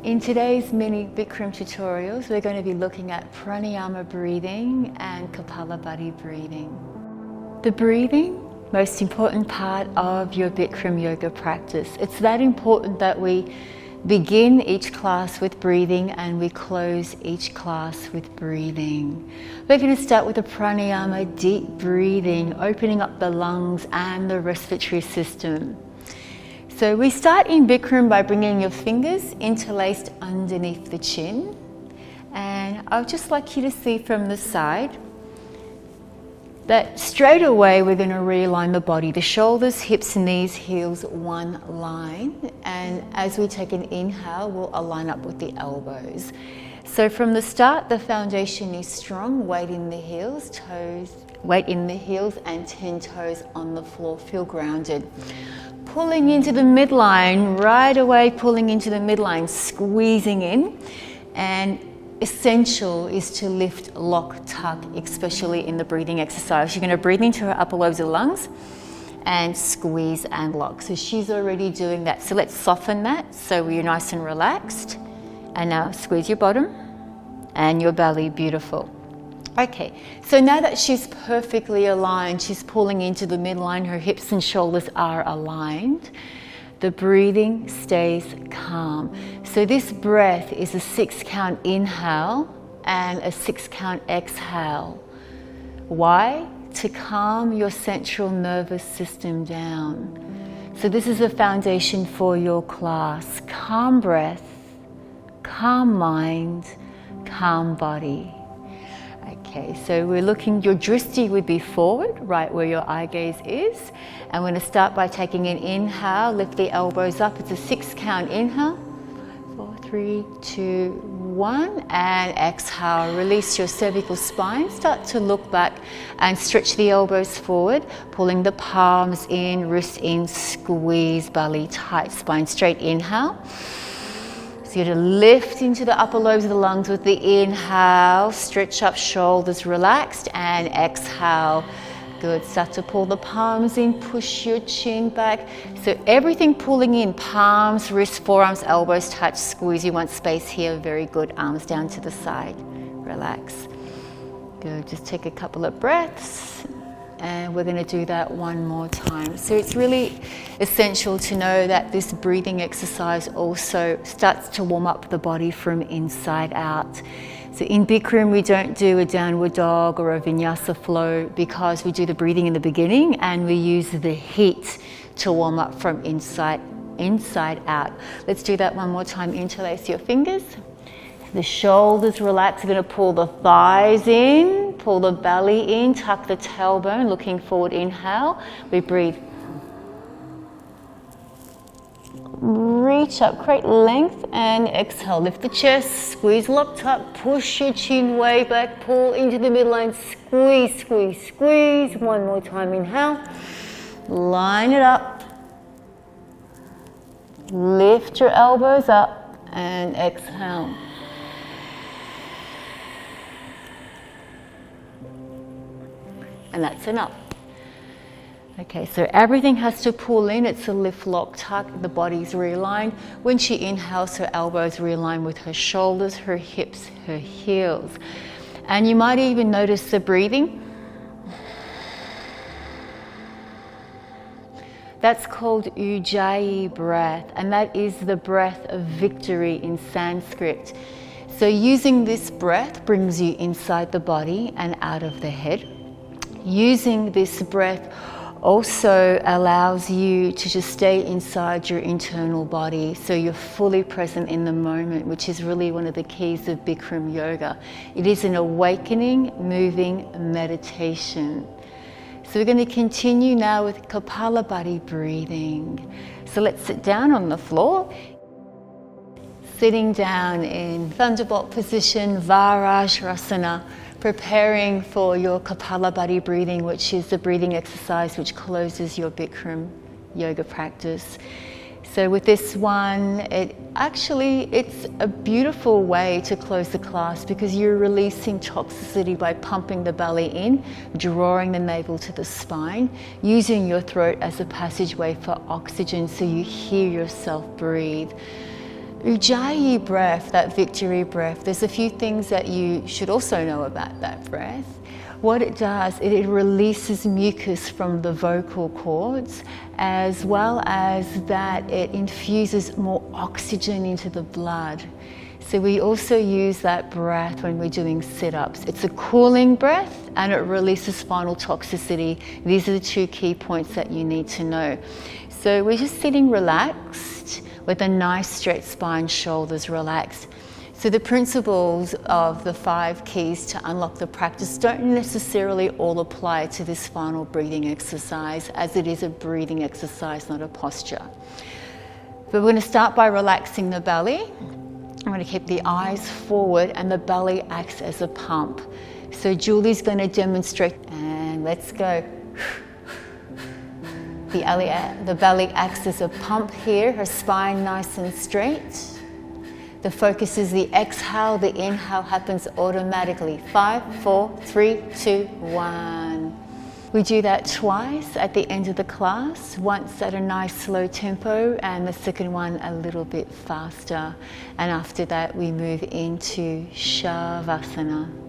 In today's mini Bikram tutorials, we're going to be looking at pranayama breathing and Kapalabhati breathing. The breathing, most important part of your Bikram yoga practice. It's that important that we begin each class with breathing and we close each class with breathing. We're going to start with a pranayama, deep breathing, opening up the lungs and the respiratory system. So we start in Bikram by bringing your fingers interlaced underneath the chin. And I would just like you to see from the side that straight away we're going to realign the body. The shoulders, hips, knees, heels, one line. And as we take an inhale, we'll align up with the elbows. So from the start, the foundation is strong. Weight in the heels, weight in the heels and 10 toes on the floor. Feel grounded. Pulling into the midline, right away pulling into the midline, squeezing in. And essential is to lift, lock, tuck, especially in the breathing exercise. You're going to breathe into her upper lobes of the lungs and squeeze and lock. So she's already doing that. So let's soften that so we're nice and relaxed. And now squeeze your bottom and your belly, beautiful. Okay, so now that she's perfectly aligned, she's pulling into the midline, her hips and shoulders are aligned. The breathing stays calm. So this breath is a 6-count inhale and a 6-count exhale. Why? To calm your central nervous system down. So this is a foundation for your class. Calm breath, calm mind, calm body. Okay, so we're looking, your drishti would be forward, right where your eye gaze is. And we're going to start by taking an inhale, lift the elbows up. It's a 6-count inhale. 4, 3, 2, 1. And exhale, release your cervical spine. Start to look back and stretch the elbows forward, pulling the palms in, wrists in, squeeze, belly tight, spine straight. Inhale. So you're going to lift into the upper lobes of the lungs with the inhale, stretch up, shoulders relaxed, and exhale. Good. Start to pull the palms in, push your chin back. So everything pulling in, palms, wrists, forearms, elbows touch, squeeze. You want space here. Very good. Arms down to the side. Relax. Good. Just take a couple of breaths. And we're going to do that one more time. So it's really essential to know that this breathing exercise also starts to warm up the body from inside out. So in Bikram, we don't do a downward dog or a vinyasa flow because we do the breathing in the beginning and we use the heat to warm up from inside out. Let's do that one more time. Interlace your fingers. The shoulders relax. We're going to pull the thighs in, pull the belly in, tuck the tailbone, looking forward, inhale. We breathe. Reach up, create length, and exhale. Lift the chest, squeeze, lock, tuck, push your chin way back, pull into the midline, squeeze, squeeze, squeeze. One more time, inhale. Line it up. Lift your elbows up and exhale. And that's enough. Okay, so everything has to pull in. It's a lift, lock, tuck. The body's realigned. When she inhales, her elbows realign with her shoulders, her hips, her heels. And you might even notice the breathing. That's called Ujjayi breath, and that is the breath of victory in Sanskrit. So using this breath brings you inside the body and out of the head. Using this breath also allows you to just stay inside your internal body so you're fully present in the moment, which is really one of the keys of Bikram yoga. It is an awakening, moving meditation. So we're going to continue now with Kapalabhati breathing. So let's sit down on the floor. Sitting down in Thunderbolt position, Vajrasana, preparing for your Kapalabhati breathing, which is the breathing exercise which closes your Bikram yoga practice. So with this one, it's a beautiful way to close the class because you're releasing toxicity by pumping the belly in, drawing the navel to the spine, using your throat as a passageway for oxygen so you hear yourself breathe. Ujjayi breath, that victory breath, there's a few things that you should also know about that breath. What it does, it releases mucus from the vocal cords, as well as that it infuses more oxygen into the blood. So we also use that breath when we're doing sit-ups. It's a cooling breath and it releases spinal toxicity. These are the two key points that you need to know. So we're just sitting relaxed with a nice stretched spine, shoulders relaxed. So the principles of the 5 keys to unlock the practice don't necessarily all apply to this final breathing exercise, as it is a breathing exercise, not a posture. But we're going to start by relaxing the belly. I'm going to keep the eyes forward and the belly acts as a pump. So Julie's going to demonstrate, and let's go. The belly acts as a pump here, her spine nice and straight. The focus is the exhale, the inhale happens automatically. 5, 4, 3, 2, 1. We do that twice at the end of the class, once at a nice slow tempo and the second one a little bit faster. And after that we move into Shavasana.